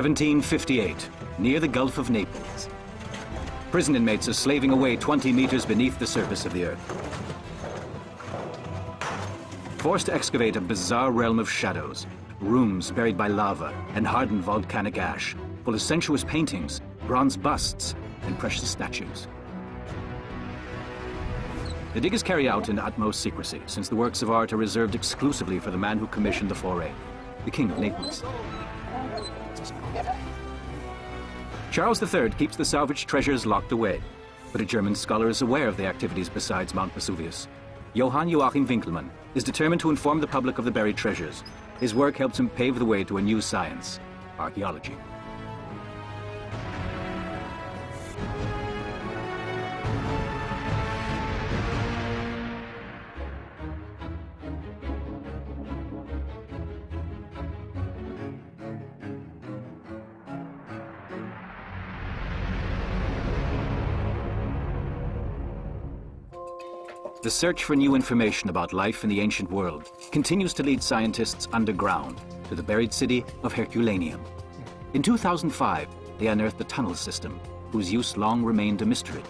1758, near the Gulf of Naples. Prison inmates are slaving away 20 meters beneath the surface of the earth. Forced to excavate a bizarre realm of shadows, rooms buried by lava and hardened volcanic ash, full of sensuous paintings, bronze busts, and precious statues. The dig is carried out in utmost secrecy, since the works of art are reserved exclusively for the man who commissioned the foray, the King of Naples. Charles III keeps the salvaged treasures locked away, but a German scholar is aware of the activities besides Mount Vesuvius. Johann Joachim Winckelmann is determined to inform the public of the buried treasures. His work helps him pave the way to a new science, archaeology. The search for new information about life in the ancient world continues to lead scientists underground to the buried city of Herculaneum. In 2005, they unearthed a tunnel system whose use long remained a mystery.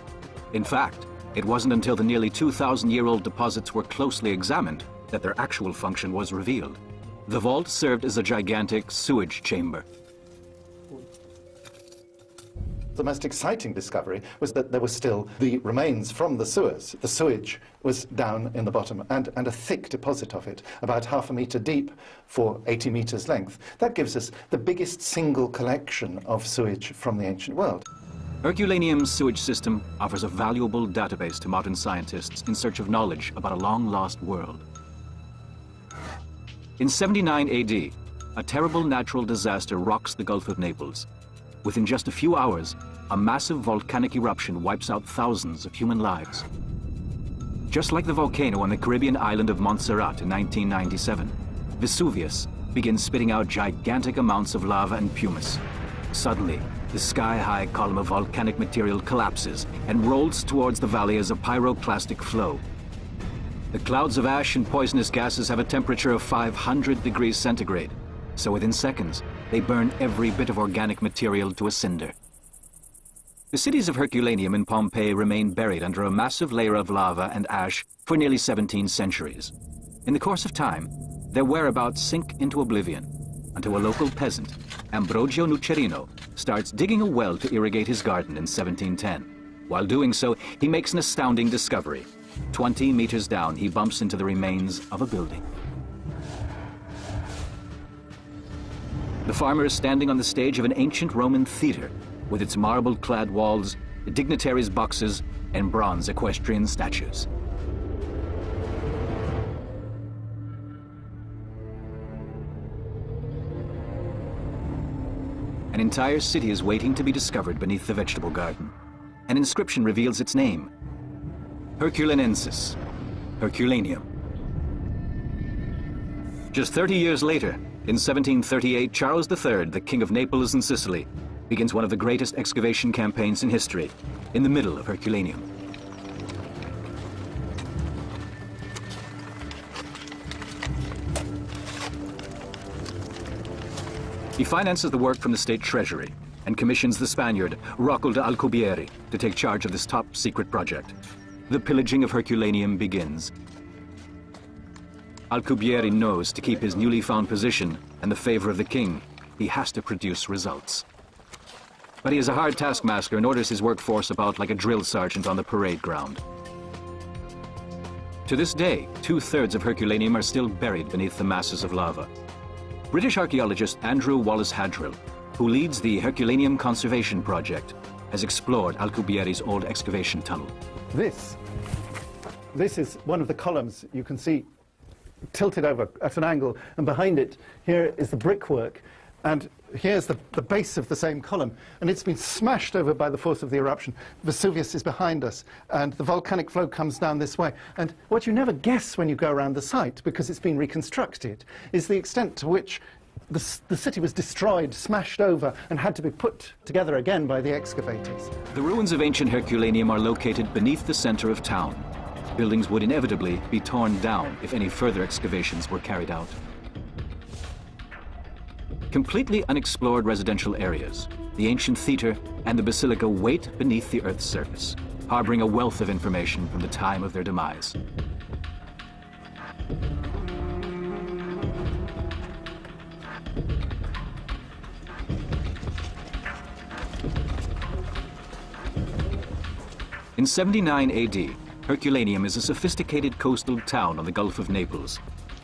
In fact, it wasn't until the nearly 2,000-year-old deposits were closely examined that their actual function was revealed. The vault served as a gigantic sewage chamber. The most exciting discovery was that there were still the remains from the sewers. The sewage was down in the bottom, and a thick deposit of it, about half a metre deep for 80 metres length. That gives us the biggest single collection of sewage from the ancient world. Herculaneum's sewage system offers a valuable database to modern scientists in search of knowledge about a long-lost world. In 79 AD, a terrible natural disaster rocks the Gulf of Naples. Within just a few hours, a massive volcanic eruption wipes out thousands of human lives. Just like the volcano on the Caribbean island of Montserrat in 1997, Vesuvius begins spitting out gigantic amounts of lava and pumice. Suddenly, the sky-high column of volcanic material collapses and rolls towards the valley as a pyroclastic flow. The clouds of ash and poisonous gases have a temperature of 500 degrees centigrade, so within seconds, they burn every bit of organic material to a cinder. The cities of Herculaneum and Pompeii remain buried under a massive layer of lava and ash for nearly 17 centuries. In the course of time, their whereabouts sink into oblivion until a local peasant, Ambrogio Nucerino, starts digging a well to irrigate his garden in 1710. While doing so, he makes an astounding discovery. 20 meters down, he bumps into the remains of a building. The farmer is standing on the stage of an ancient Roman theater with its marble-clad walls, dignitaries' boxes, and bronze equestrian statues. An entire city is waiting to be discovered beneath the vegetable garden. An inscription reveals its name: Herculanensis, Herculaneum. Just 30 years later, in 1738, Charles III, the King of Naples and Sicily, begins one of the greatest excavation campaigns in history, in the middle of Herculaneum. He finances the work from the state treasury and commissions the Spaniard Rocco de Alcubierre to take charge of this top-secret project. The pillaging of Herculaneum begins. Alcubierre knows to keep his newly found position and the favor of the king, he has to produce results. But he is a hard taskmaster and orders his workforce about like a drill sergeant on the parade ground. To this day, 2/3 of Herculaneum are still buried beneath the masses of lava. British archaeologist Andrew Wallace Hadrill, who leads the Herculaneum Conservation Project, has explored Alcubierre's old excavation tunnel. This is one of the columns you can see tilted over at an angle, and behind it here is the brickwork, and here's the base of the same column, and it's been smashed over by the force of the eruption. Vesuvius is behind us, and the volcanic flow comes down this way. And what you never guess when you go around the site, because it's been reconstructed, is the extent to which the city was destroyed, smashed over, and had to be put together again by the excavators. The ruins of ancient Herculaneum are located beneath the center of town. Buildings would inevitably be torn down if any further excavations were carried out. Completely unexplored residential areas, the ancient theatre and the basilica wait beneath the Earth's surface, harboring a wealth of information from the time of their demise. In 79 AD, Herculaneum is a sophisticated coastal town on the Gulf of Naples.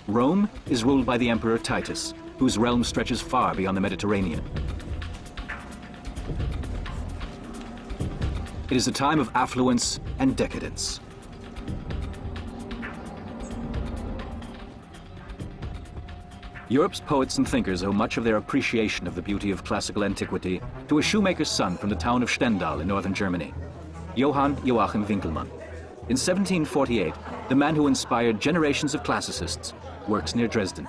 Rome is ruled by the Emperor Titus, whose realm stretches far beyond the Mediterranean. It is a time of affluence and decadence. Europe's poets and thinkers owe much of their appreciation of the beauty of classical antiquity to a shoemaker's son from the town of Stendal in northern Germany, Johann Joachim Winckelmann. In 1748, the man who inspired generations of classicists works near Dresden.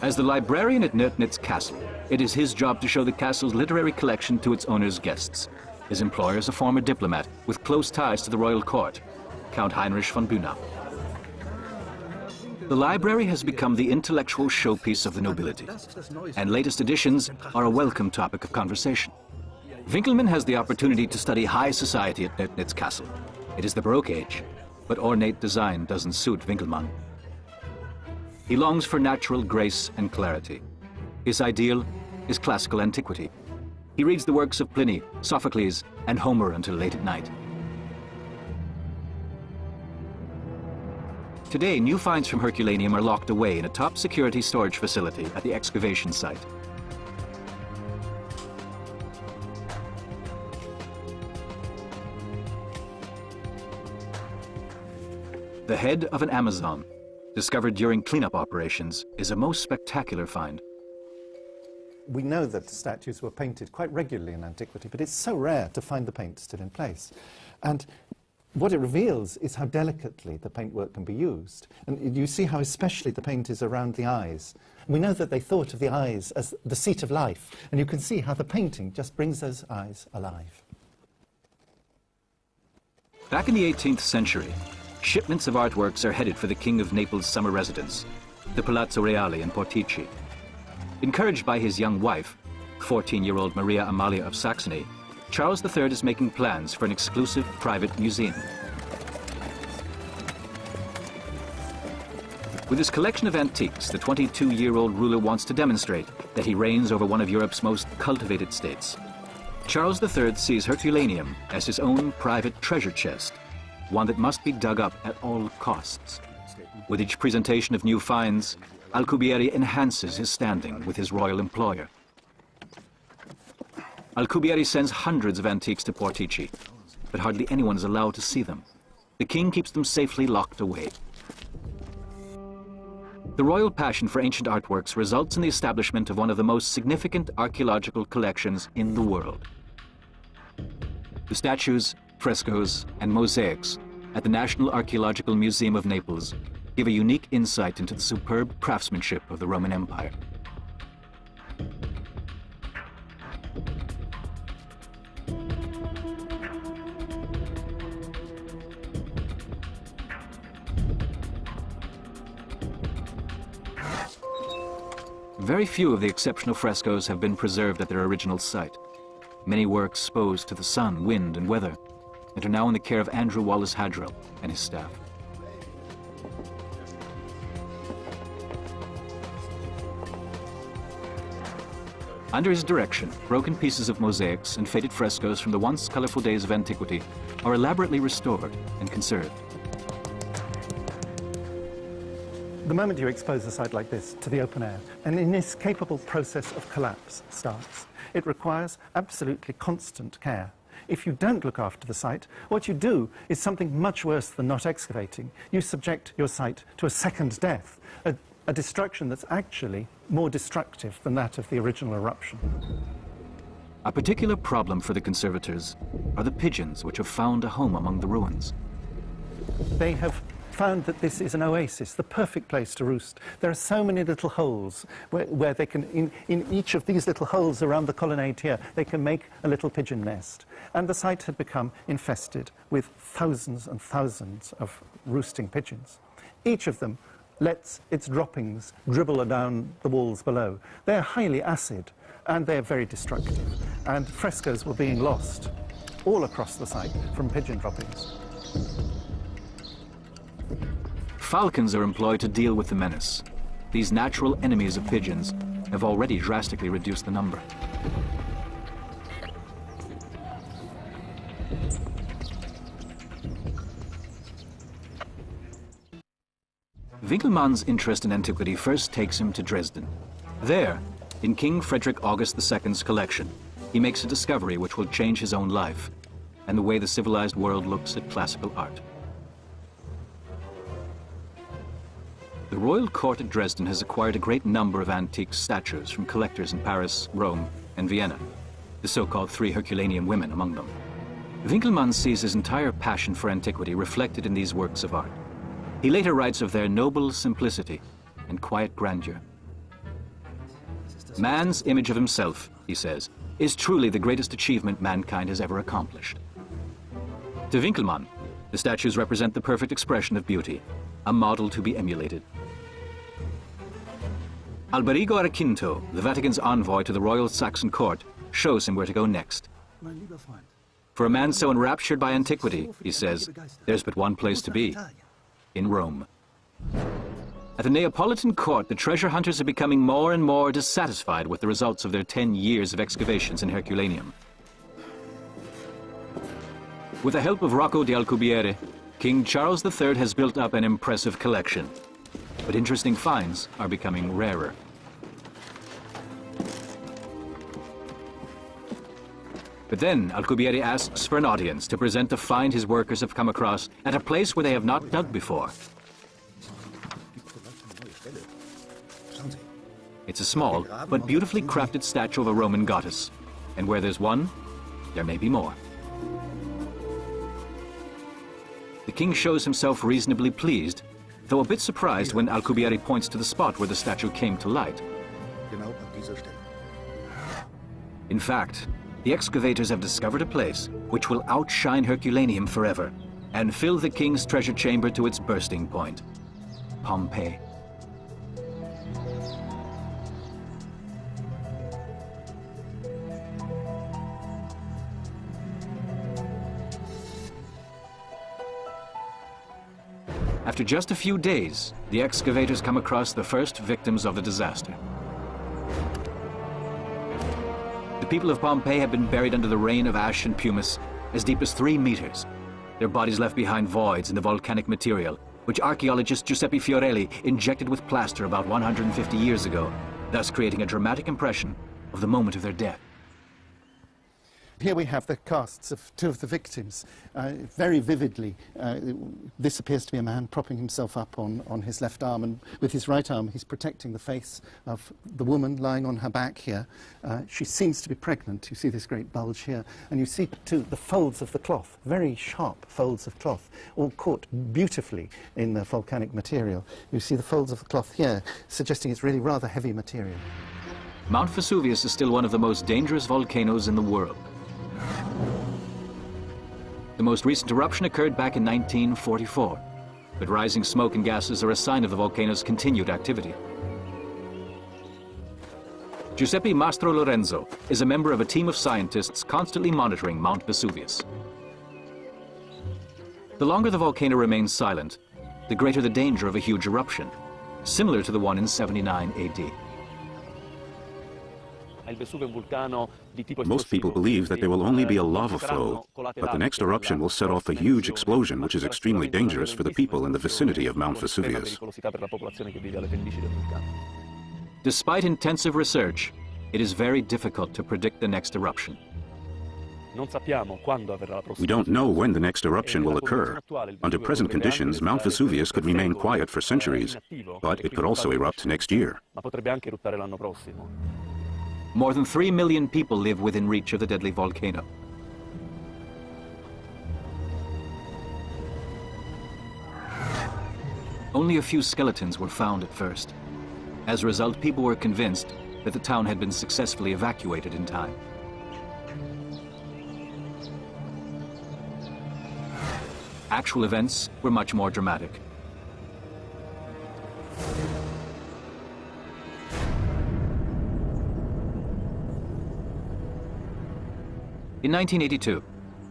As the librarian at Nöthnitz Castle, it is his job to show the castle's literary collection to its owner's guests. His employer is a former diplomat with close ties to the royal court, Count Heinrich von Bülow. The library has become the intellectual showpiece of the nobility, and latest editions are a welcome topic of conversation. Winckelmann has the opportunity to study high society at Nöthnitz Castle. It is the Baroque age, but ornate design doesn't suit Winckelmann. He longs for natural grace and clarity. His ideal is classical antiquity. He reads the works of Pliny, Sophocles, and Homer until late at night. Today, new finds from Herculaneum are locked away in a top security storage facility at the excavation site. The head of an Amazon, discovered during cleanup operations, is a most spectacular find. We know that statues were painted quite regularly in antiquity, but it's so rare to find the paint still in place. And what it reveals is how delicately the paintwork can be used. And you see how especially the paint is around the eyes. We know that they thought of the eyes as the seat of life, and you can see how the painting just brings those eyes alive. Back in the 18th century, shipments of artworks are headed for the King of Naples' summer residence, the Palazzo Reale in Portici. Encouraged by his young wife, 14-year-old Maria Amalia of Saxony, Charles III is making plans for an exclusive private museum. With his collection of antiques, the 22-year-old ruler wants to demonstrate that he reigns over one of Europe's most cultivated states. Charles III sees Herculaneum as his own private treasure chest, one that must be dug up at all costs. With each presentation of new finds, Alcubierre enhances his standing with his royal employer. Alcubierre sends hundreds of antiques to Portici, but hardly anyone is allowed to see them. The king keeps them safely locked away. The royal passion for ancient artworks results in the establishment of one of the most significant archaeological collections in the world. The statues, frescoes, and mosaics at the National Archaeological Museum of Naples give a unique insight into the superb craftsmanship of the Roman Empire. Very few of the exceptional frescoes have been preserved at their original site. Many were exposed to the sun, wind, and weather, and are now in the care of Andrew Wallace Hadrill and his staff. Under his direction, broken pieces of mosaics and faded frescoes from the once colorful days of antiquity are elaborately restored and conserved. The moment you expose a site like this to the open air, an inescapable process of collapse starts. It requires absolutely constant care. If you don't look after the site, what you do is something much worse than not excavating. You subject your site to a second death, a destruction that's actually more destructive than that of the original eruption. A particular problem for the conservators are the pigeons which have found a home among the ruins. They have found that this is an oasis, the perfect place to roost. There are so many little holes where they can, in each of these little holes around the colonnade here, they can make a little pigeon nest. And the site had become infested with thousands and thousands of roosting pigeons. Each of them lets its droppings dribble down the walls below. They're highly acid and they're very destructive. And frescoes were being lost all across the site from pigeon droppings. Falcons are employed to deal with the menace. These natural enemies of pigeons have already drastically reduced the number. Winckelmann's interest in antiquity first takes him to Dresden. There, in King Frederick August II's collection, he makes a discovery which will change his own life and the way the civilized world looks at classical art. The royal court at Dresden has acquired a great number of antique statues from collectors in Paris, Rome, and Vienna, the so-called 3 Herculaneum women among them. Winckelmann sees his entire passion for antiquity reflected in these works of art. He later writes of their noble simplicity and quiet grandeur. Man's image of himself, he says, is truly the greatest achievement mankind has ever accomplished. To Winckelmann, the statues represent the perfect expression of beauty, a model to be emulated. Alberigo Arequinto, the Vatican's envoy to the royal Saxon court, shows him where to go next. For a man so enraptured by antiquity, he says, there's but one place to be, in Rome. At the Neapolitan court, the treasure hunters are becoming more and more dissatisfied with the results of their 10 years of excavations in Herculaneum. With the help of Rocco di Alcubierre, King Charles III has built up an impressive collection. But interesting finds are becoming rarer. But then Alcubierre asks for an audience to present a find his workers have come across at a place where they have not dug before. It's a small but beautifully crafted statue of a Roman goddess. And where there's one, there may be more. The king shows himself reasonably pleased, though a bit surprised when Alcubierre points to the spot where the statue came to light. In fact, the excavators have discovered a place which will outshine Herculaneum forever and fill the king's treasure chamber to its bursting point: Pompeii. After just a few days, the excavators come across the first victims of the disaster. The people of Pompeii have been buried under the rain of ash and pumice as deep as 3 meters. Their bodies left behind voids in the volcanic material, which archaeologist Giuseppe Fiorelli injected with plaster about 150 years ago, thus creating a dramatic impression of the moment of their death. Here we have the casts of 2 of the victims, very vividly. This appears to be a man propping himself up on his left arm, and with his right arm he's protecting the face of the woman lying on her back here. She seems to be pregnant. You see this great bulge here, and you see too the folds of the cloth, very sharp folds of cloth, all caught beautifully in the volcanic material. You see the folds of the cloth here, suggesting it's really rather heavy material. Mount Vesuvius is still one of the most dangerous volcanoes in the world. The most recent eruption occurred back in 1944, but rising smoke and gases are a sign of the volcano's continued activity. Giuseppe Mastro Lorenzo is a member of a team of scientists constantly monitoring Mount Vesuvius. The longer the volcano remains silent, the greater the danger of a huge eruption, similar to the one in 79 AD. Most people believe that there will only be a lava flow, but the next eruption will set off a huge explosion which is extremely dangerous for the people in the vicinity of Mount Vesuvius. Despite intensive research, it is very difficult to predict the next eruption. We don't know when the next eruption will occur. Under present conditions, Mount Vesuvius could remain quiet for centuries, but it could also erupt next year. More than 3 million people live within reach of the deadly volcano. Only a few skeletons were found at first. As a result, people were convinced that the town had been successfully evacuated in time. Actual events were much more dramatic. In 1982,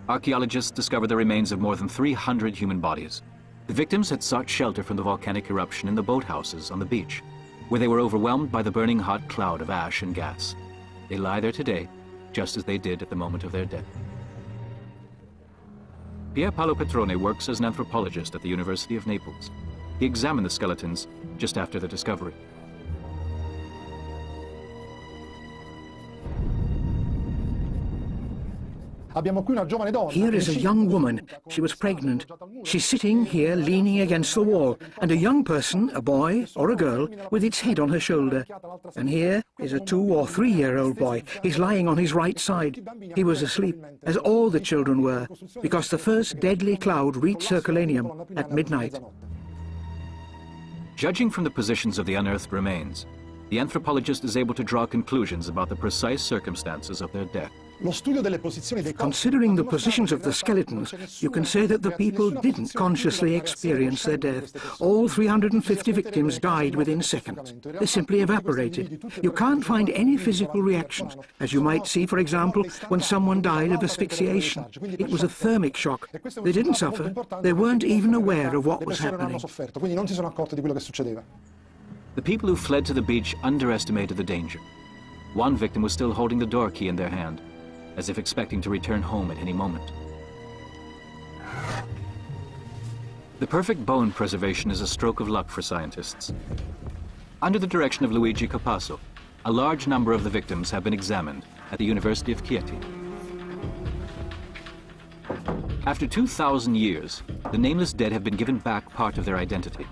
archaeologists discovered the remains of more than 300 human bodies. The victims had sought shelter from the volcanic eruption in the boathouses on the beach, where they were overwhelmed by the burning hot cloud of ash and gas. They lie there today, just as they did at the moment of their death. Pier Paolo Petrone works as an anthropologist at the University of Naples. He examined the skeletons just after the discovery. Here is a young woman. She was pregnant. She's sitting here leaning against the wall, and a young person, a boy or a girl, with its head on her shoulder. And here is a 2- or 3-year-old boy. He's lying on his right side. He was asleep, as all the children were, because the first deadly cloud reached Herculaneum at midnight. Judging from the positions of the unearthed remains, the anthropologist is able to draw conclusions about the precise circumstances of their death. Considering the positions of the skeletons, you can say that the people didn't consciously experience their death. All 350 victims died within seconds. They simply evaporated. You can't find any physical reactions, as you might see, for example, when someone died of asphyxiation. It was a thermic shock. They didn't suffer. They weren't even aware of what was happening. The people who fled to the beach underestimated the danger. One victim was still holding the door key in their hand, as if expecting to return home at any moment. The perfect bone preservation is a stroke of luck for scientists. Under the direction of Luigi Capasso, a large number of the victims have been examined at the University of Chieti. After 2,000 years, the nameless dead have been given back part of their identity.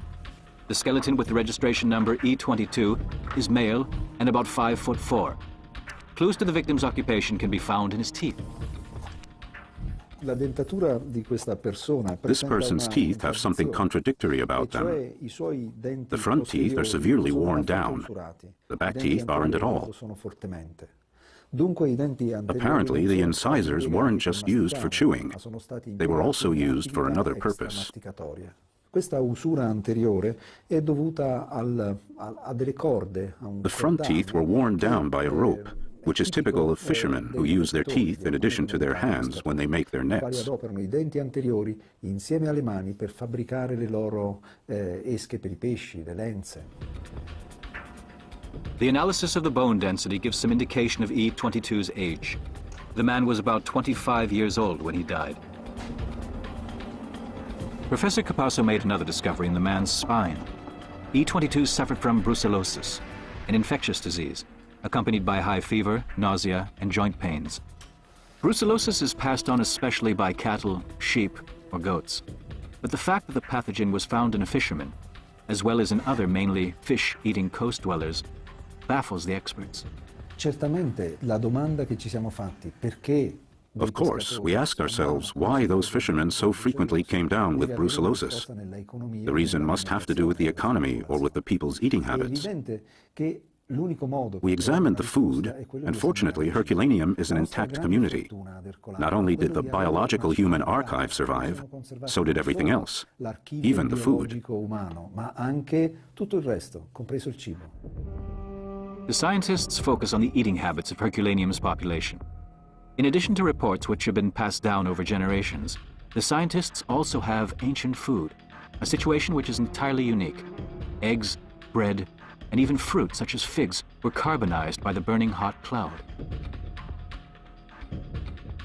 The skeleton with the registration number E22 is male and about 5'4". Clues to the victim's occupation can be found in his teeth. This person's teeth have something contradictory about them. The front teeth are severely worn down. The back teeth aren't at all. Apparently, the incisors weren't just used for chewing. They were also used for another purpose. The front teeth were worn down by a rope, which is typical of fishermen who use their teeth in addition to their hands when they make their nets. The analysis of the bone density gives some indication of E22's age. The man was about 25 years old when he died. Professor Capasso made another discovery in the man's spine. E22 suffered from brucellosis, an infectious disease, accompanied by high fever, nausea, and joint pains. Brucellosis is passed on especially by cattle, sheep, or goats. But the fact that the pathogen was found in a fisherman, as well as in other mainly fish-eating coast dwellers, baffles the experts. Of course, we asked ourselves why those fishermen so frequently came down with brucellosis. The reason must have to do with the economy or with the people's eating habits. We examined the food, and fortunately Herculaneum is an intact community. Not only did the biological human archive survive, so did everything else, even the food. The scientists focus on the eating habits of Herculaneum's population. In addition to reports which have been passed down over generations, the scientists also have ancient food, a situation which is entirely unique. Eggs, bread, and even fruit such as figs were carbonized by the burning hot cloud.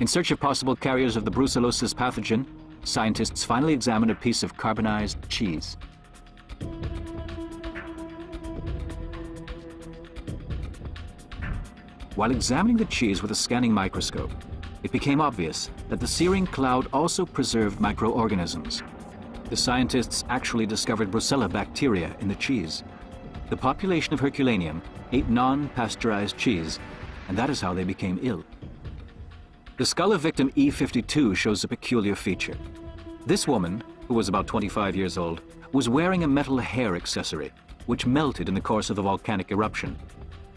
In search of possible carriers of the brucellosis pathogen, scientists finally examined a piece of carbonized cheese. While examining the cheese with a scanning microscope, it became obvious that the searing cloud also preserved microorganisms. The scientists actually discovered Brucella bacteria in the cheese. The population of Herculaneum ate non-pasteurized cheese, and that is how they became ill. The skull of victim E52 shows a peculiar feature. This woman, who was about 25 years old, was wearing a metal hair accessory, which melted in the course of the volcanic eruption.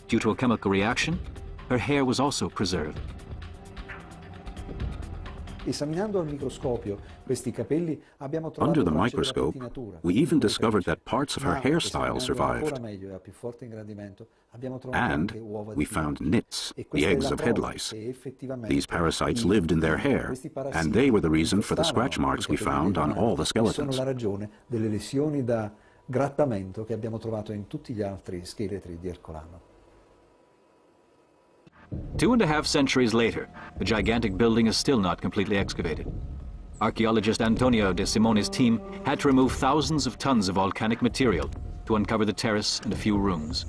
Due to a chemical reaction, her hair was also preserved. Under the microscope, we even discovered that parts of her hairstyle survived. And we found nits, the eggs of head lice. These parasites lived in their hair, and they were the reason for the scratch marks we found on all the skeletons. Grattamento che abbiamo trovato in tutti gli altri scheletri di Ercolano. 2.5 centuries later, the gigantic building is still not completely excavated. Archaeologist Antonio de Simone's team had to remove thousands of tons of volcanic material to uncover the terrace and a few rooms.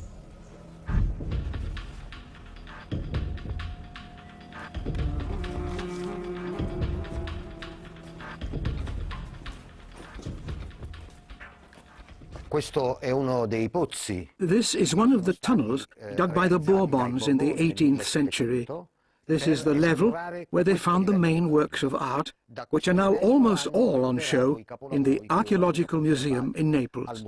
This is one of the tunnels dug by the Bourbons in the 18th century. This is the level where they found the main works of art, which are now almost all on show in the Archaeological Museum in Naples.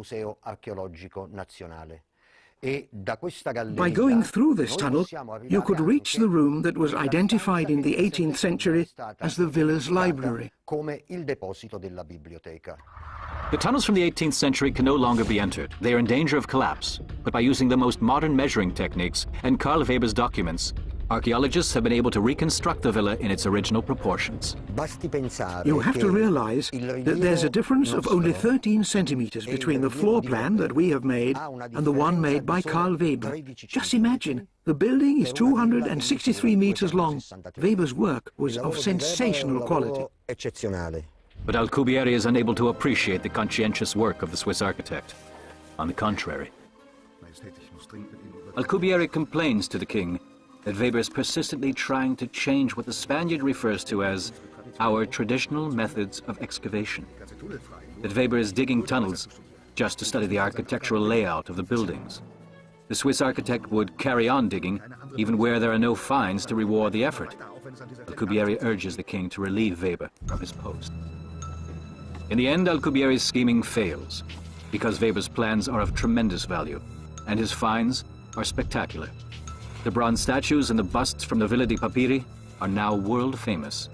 By going through this tunnel, you could reach the room that was identified in the 18th century as the villa's library. The tunnels from the 18th century can no longer be entered. They are in danger of collapse. But by using the most modern measuring techniques and Karl Weber's documents, archaeologists have been able to reconstruct the villa in its original proportions. You have to realize that there's a difference of only 13 centimeters between the floor plan that we have made and the one made by Karl Weber. Just imagine, the building is 263 meters long. Weber's work was of sensational quality. But Alcubierre is unable to appreciate the conscientious work of the Swiss architect. On the contrary. Alcubierre complains to the king that Weber is persistently trying to change what the Spaniard refers to as our traditional methods of excavation. That Weber is digging tunnels just to study the architectural layout of the buildings. The Swiss architect would carry on digging even where there are no finds to reward the effort. Alcubierre urges the king to relieve Weber from his post. In the end, Alcubierre's scheming fails, because Weber's plans are of tremendous value, and his finds are spectacular. The bronze statues and the busts from the Villa di Papiri are now world famous.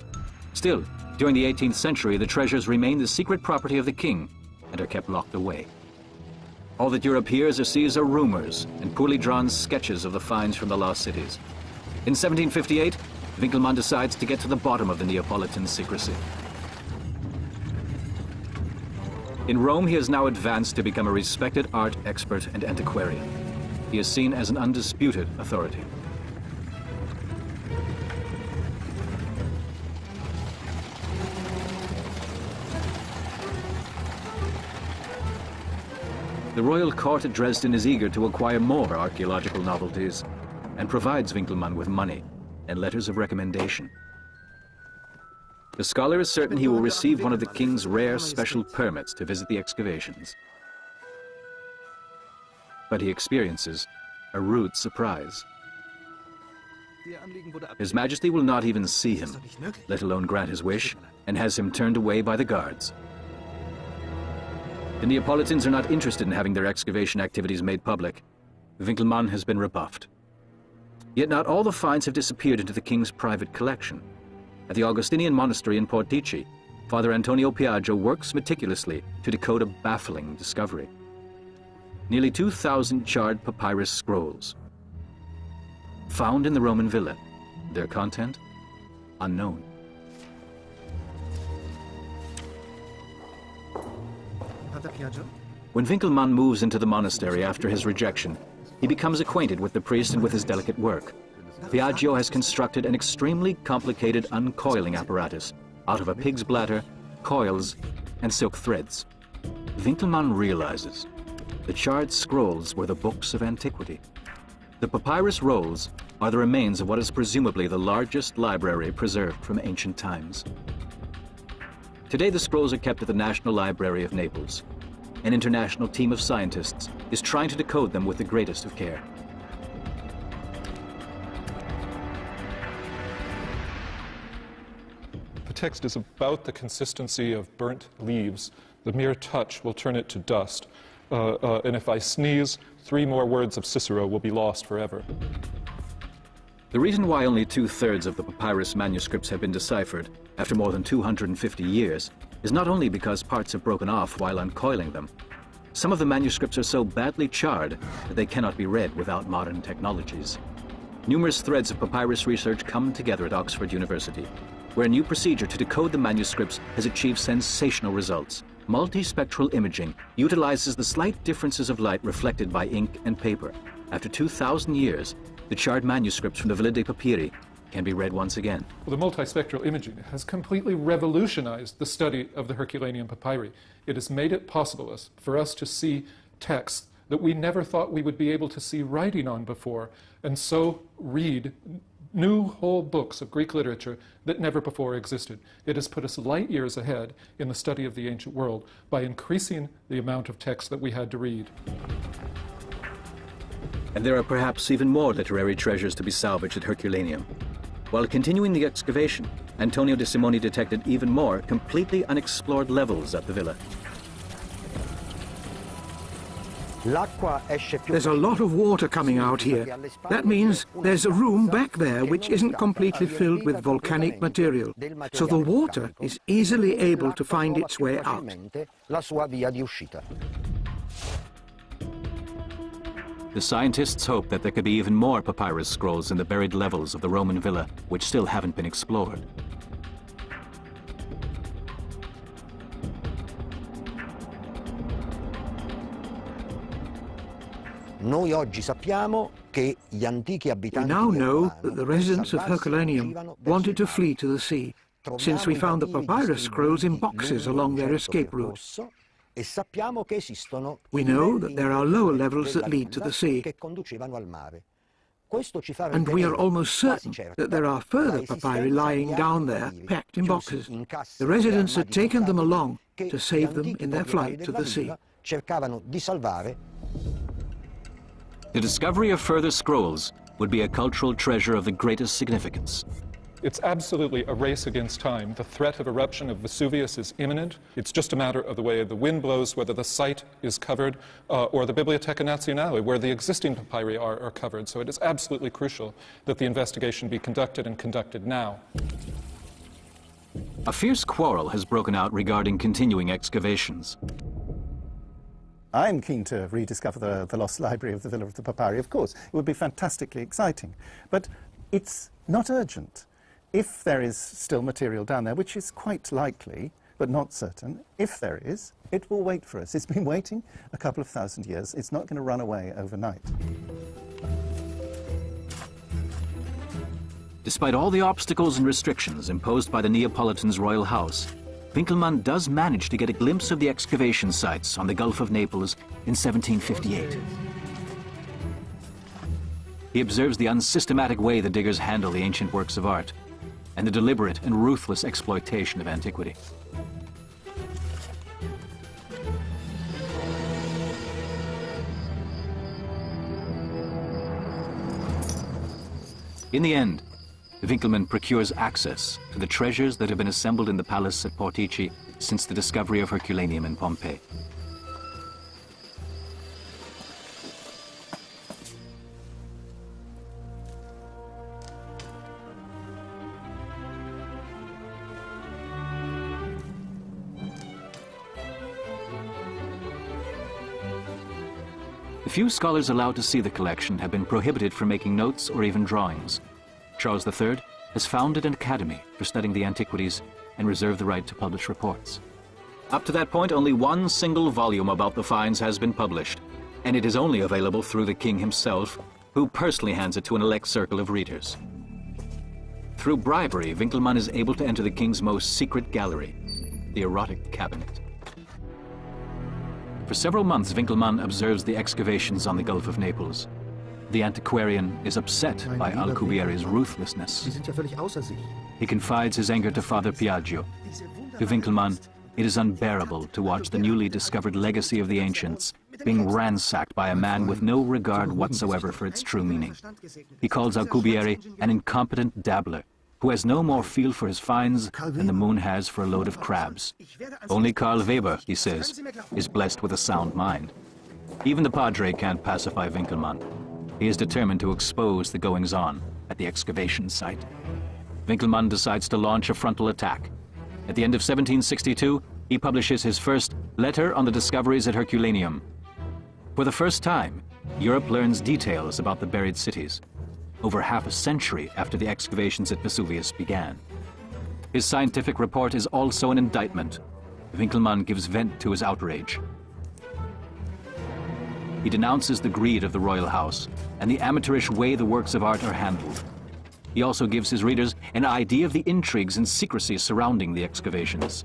Still, during the 18th century, the treasures remain the secret property of the king and are kept locked away. All that Europe hears or sees are rumors and poorly drawn sketches of the finds from the lost cities. In 1758, Winckelmann decides to get to the bottom of the Neapolitan secrecy. In Rome, he has now advanced to become a respected art expert and antiquarian. He is seen as an undisputed authority. The royal court at Dresden is eager to acquire more archaeological novelties and provides Winckelmann with money and letters of recommendation. The scholar is certain he will receive one of the king's rare special permits to visit the excavations. But he experiences a rude surprise. His Majesty will not even see him, let alone grant his wish, and has him turned away by the guards. The Neapolitans are not interested in having their excavation activities made public. Winckelmann has been rebuffed. Yet not all the finds have disappeared into the king's private collection. At the Augustinian monastery in Portici, Father Antonio Piaggio works meticulously to decode a baffling discovery. Nearly 2,000 charred papyrus scrolls, found in the Roman villa. Their content, unknown. When Winckelmann moves into the monastery after his rejection, he becomes acquainted with the priest and with his delicate work. Piaggio has constructed an extremely complicated uncoiling apparatus out of a pig's bladder, coils, and silk threads. Winckelmann realizes the charred scrolls were the books of antiquity. The papyrus rolls are the remains of what is presumably the largest library preserved from ancient times. Today, the scrolls are kept at the National Library of Naples. An international team of scientists is trying to decode them with the greatest of care. The text is about the consistency of burnt leaves. The mere touch will turn it to dust. And if I sneeze, 3 more words of Cicero will be lost forever. The reason why only 2/3 of the papyrus manuscripts have been deciphered after more than 250 years is not only because parts have broken off while uncoiling them. Some of the manuscripts are so badly charred that they cannot be read without modern technologies. Numerous threads of papyrus research come together at Oxford University, where a new procedure to decode the manuscripts has achieved sensational results. Multispectral imaging utilizes the slight differences of light reflected by ink and paper. After 2,000 years, the charred manuscripts from the Villa dei Papiri can be read once again. Well, the multispectral imaging has completely revolutionized the study of the Herculaneum papyri. It has made it possible for us to see texts that we never thought we would be able to see writing on before, and so read new whole books of Greek literature that never before existed. It has put us light years ahead in the study of the ancient world by increasing the amount of text that we had to read. And there are perhaps even more literary treasures to be salvaged at Herculaneum. While continuing the excavation, Antonio de Simoni detected even more completely unexplored levels at the villa. There's a lot of water coming out here. That means there's a room back there which isn't completely filled with volcanic material, so the water is easily able to find its way out. The scientists hope that there could be even more papyrus scrolls in the buried levels of the Roman villa, which still haven't been explored. We now know that the residents of Herculaneum wanted to flee to the sea, since we found the papyrus scrolls in boxes along their escape route. We know that there are lower levels that lead to the sea, and we are almost certain that there are further papyri lying down there, packed in boxes. The residents had taken them along to save them in their flight to the sea. The discovery of further scrolls would be a cultural treasure of the greatest significance. It's absolutely a race against time. The threat of eruption of Vesuvius is imminent. It's just a matter of the way the wind blows, whether the site is covered, or the Bibliotheca Nazionale, where the existing papyri are covered. So it is absolutely crucial that the investigation be conducted, and conducted now. A fierce quarrel has broken out regarding continuing excavations. I'm keen to rediscover the lost library of the Villa of the Papyri, of course. It would be fantastically exciting. But it's not urgent. If there is still material down there, which is quite likely, but not certain, if there is, it will wait for us. It's been waiting a couple of thousand years. It's not going to run away overnight. Despite all the obstacles and restrictions imposed by the Neapolitans' royal house, Winckelmann does manage to get a glimpse of the excavation sites on the Gulf of Naples in 1758. He observes the unsystematic way the diggers handle the ancient works of art, and the deliberate and ruthless exploitation of antiquity. In the end, Winckelmann procures access to the treasures that have been assembled in the palace at Portici since the discovery of Herculaneum in Pompeii. The few scholars allowed to see the collection have been prohibited from making notes or even drawings. Charles III has founded an academy for studying the antiquities and reserved the right to publish reports. Up to that point, only one single volume about the finds has been published, and it is only available through the king himself, who personally hands it to an elect circle of readers. Through bribery, Winckelmann is able to enter the king's most secret gallery, the erotic cabinet. For several months, Winckelmann observes the excavations on the Gulf of Naples. The antiquarian is upset by Alcubierre's ruthlessness. He confides his anger to Father Piaggio. To Winckelmann, it is unbearable to watch the newly discovered legacy of the ancients being ransacked by a man with no regard whatsoever for its true meaning. He calls Alcubierre an incompetent dabbler who has no more feel for his finds than the moon has for a load of crabs. Only Karl Weber, he says, is blessed with a sound mind. Even the padre can't pacify Winckelmann. He is determined to expose the goings-on at at the excavation site. Winckelmann decides to launch a frontal attack. At the end of 1762, he publishes his first Letter on the Discoveries at Herculaneum. For the first time, Europe learns details about the buried cities, over half a century after the excavations at Vesuvius began. His scientific report is also an indictment. Winckelmann gives vent to his outrage. He denounces the greed of the royal house and the amateurish way the works of art are handled. He also gives his readers an idea of the intrigues and secrecy surrounding the excavations.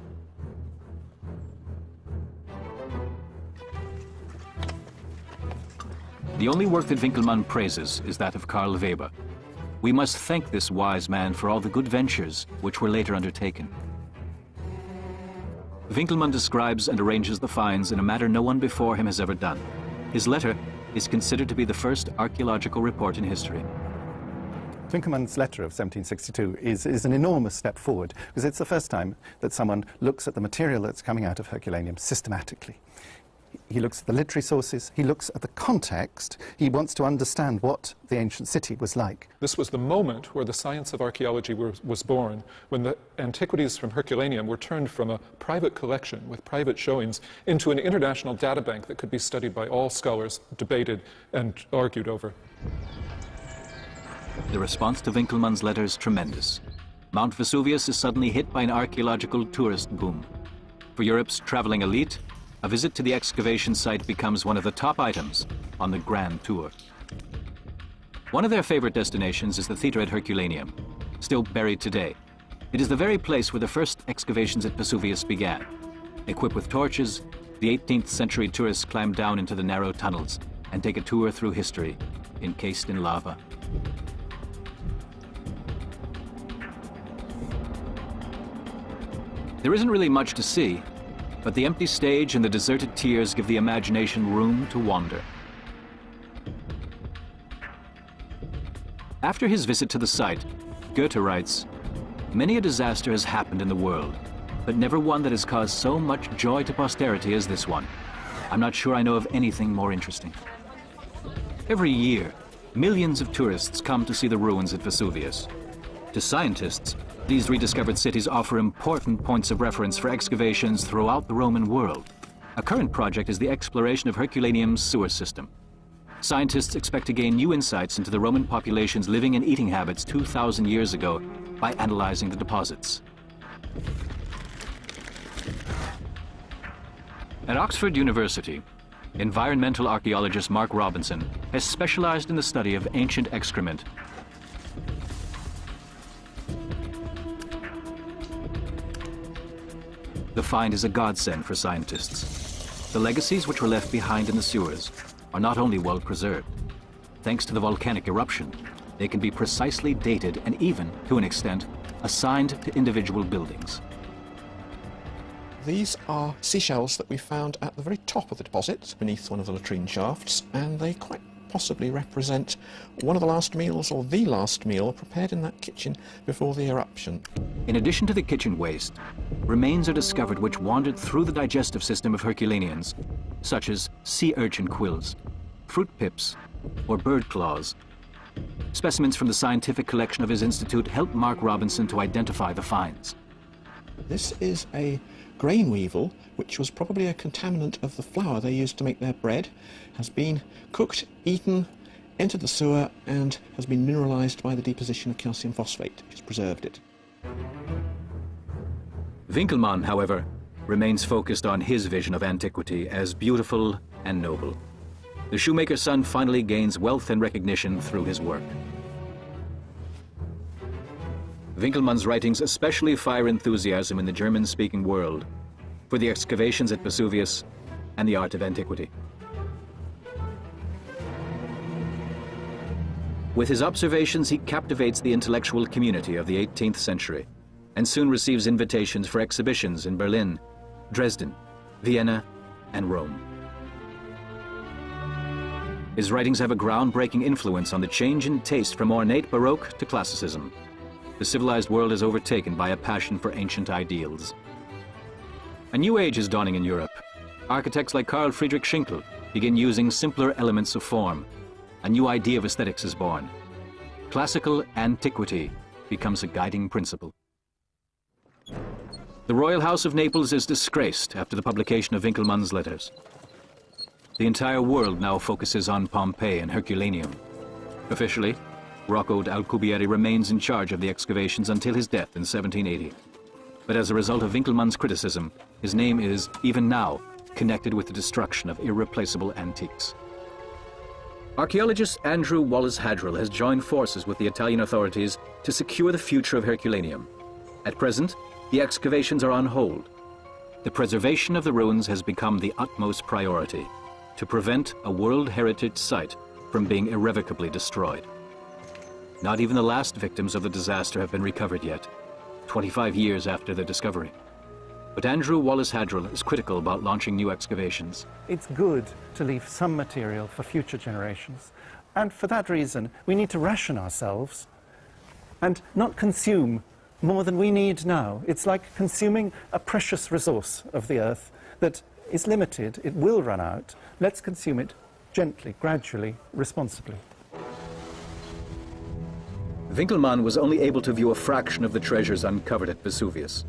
The only work that Winckelmann praises is that of Karl Weber. We must thank this wise man for all the good ventures which were later undertaken. Winckelmann describes and arranges the finds in a manner no one before him has ever done. His letter is considered to be the first archaeological report in history. Winckelmann's letter of 1762 is an enormous step forward, because it's the first time that someone looks at the material that's coming out of Herculaneum systematically. He looks at the literary sources, he looks at the context, he wants to understand what the ancient city was like. This was the moment where the science of archaeology was born, when the antiquities from Herculaneum were turned from a private collection with private showings into an international databank that could be studied by all scholars, debated and argued over. The response to Winckelmann's letter is tremendous. Mount Vesuvius is suddenly hit by an archaeological tourist boom. For Europe's traveling elite, a visit to the excavation site becomes one of the top items on the Grand Tour. One of their favorite destinations is the theater at Herculaneum, still buried today. It is the very place where the first excavations at Vesuvius began. Equipped with torches, the 18th century tourists climb down into the narrow tunnels and take a tour through history, encased in lava. There isn't really much to see, but the empty stage and the deserted tiers give the imagination room to wander. After his visit to the site, Goethe writes, "Many a disaster has happened in the world, but never one that has caused so much joy to posterity as this one. I'm not sure I know of anything more interesting." Every year, millions of tourists come to see the ruins at Vesuvius. To scientists, these rediscovered cities offer important points of reference for excavations throughout the Roman world. A current project is the exploration of Herculaneum's sewer system. Scientists expect to gain new insights into the Roman population's living and eating habits 2,000 years ago by analyzing the deposits. At Oxford University, environmental archaeologist Mark Robinson has specialized in the study of ancient excrement. The find is a godsend for scientists. The legacies which were left behind in the sewers are not only well preserved. Thanks to the volcanic eruption, they can be precisely dated and even, to an extent, assigned to individual buildings. These are seashells that we found at the very top of the deposit, beneath one of the latrine shafts, and they quite possibly represent one of the last meals, or the last meal, prepared in that kitchen before the eruption. In addition to the kitchen waste, remains are discovered which wandered through the digestive system of Herculaneans, such as sea urchin quills, fruit pips, or bird claws. Specimens from the scientific collection of his institute helped Mark Robinson to identify the finds. This is a grain weevil, which was probably a contaminant of the flour they used to make their bread, has been cooked, eaten, entered the sewer, and has been mineralized by the deposition of calcium phosphate, which has preserved it. Winckelmann, however, remains focused on his vision of antiquity as beautiful and noble. The shoemaker's son finally gains wealth and recognition through his work. Winckelmann's writings especially fire enthusiasm in the German-speaking world for the excavations at Vesuvius and the art of antiquity. With his observations, he captivates the intellectual community of the 18th century and soon receives invitations for exhibitions in Berlin, Dresden, Vienna, and Rome. His writings have a groundbreaking influence on the change in taste from ornate Baroque to classicism. The civilized world is overtaken by a passion for ancient ideals. A new age is dawning in Europe. Architects like Carl Friedrich Schinkel begin using simpler elements of form. A new idea of aesthetics is born. Classical antiquity becomes a guiding principle. The royal house of Naples is disgraced after the publication of Winckelmann's letters. The entire world now focuses on Pompeii and Herculaneum. Officially, Rocco d'Alcubierre remains in charge of the excavations until his death in 1780. But as a result of Winckelmann's criticism, his name is, even now, connected with the destruction of irreplaceable antiques. Archaeologist Andrew Wallace Hadrill has joined forces with the Italian authorities to secure the future of Herculaneum. At present, the excavations are on hold. The preservation of the ruins has become the utmost priority to prevent a World Heritage Site from being irrevocably destroyed. Not even the last victims of the disaster have been recovered yet, 25 years after their discovery. But Andrew Wallace Hadrill is critical about launching new excavations. It's good to leave some material for future generations. And for that reason, we need to ration ourselves and not consume more than we need now. It's like consuming a precious resource of the earth that is limited. It will run out. Let's consume it gently, gradually, responsibly. Winckelmann was only able to view a fraction of the treasures uncovered at Vesuvius.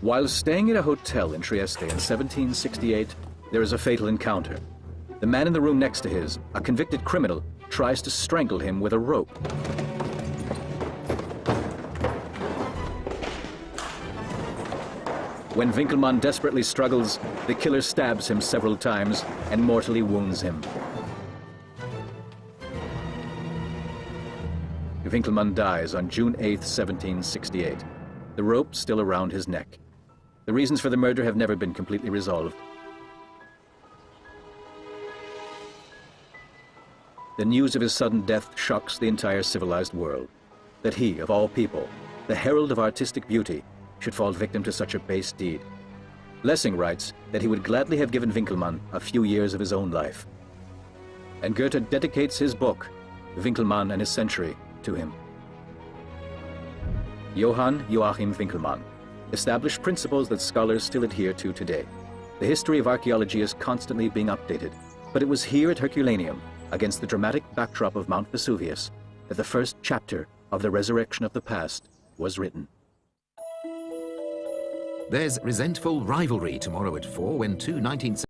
While staying at a hotel in Trieste in 1768, there is a fatal encounter. The man in the room next to his, a convicted criminal, tries to strangle him with a rope. When Winckelmann desperately struggles, the killer stabs him several times and mortally wounds him. Winckelmann dies on June 8, 1768, the rope still around his neck. The reasons for the murder have never been completely resolved. The news of his sudden death shocks the entire civilized world. That he, of all people, the herald of artistic beauty, should fall victim to such a base deed. Lessing writes that he would gladly have given Winckelmann a few years of his own life. And Goethe dedicates his book, Winckelmann and His Century, to him. Johann Joachim Winckelmann established principles that scholars still adhere to today. The history of archaeology is constantly being updated, but it was here at Herculaneum, against the dramatic backdrop of Mount Vesuvius, that the first chapter of the resurrection of the past was written. There's resentful rivalry tomorrow at 4 when two 19th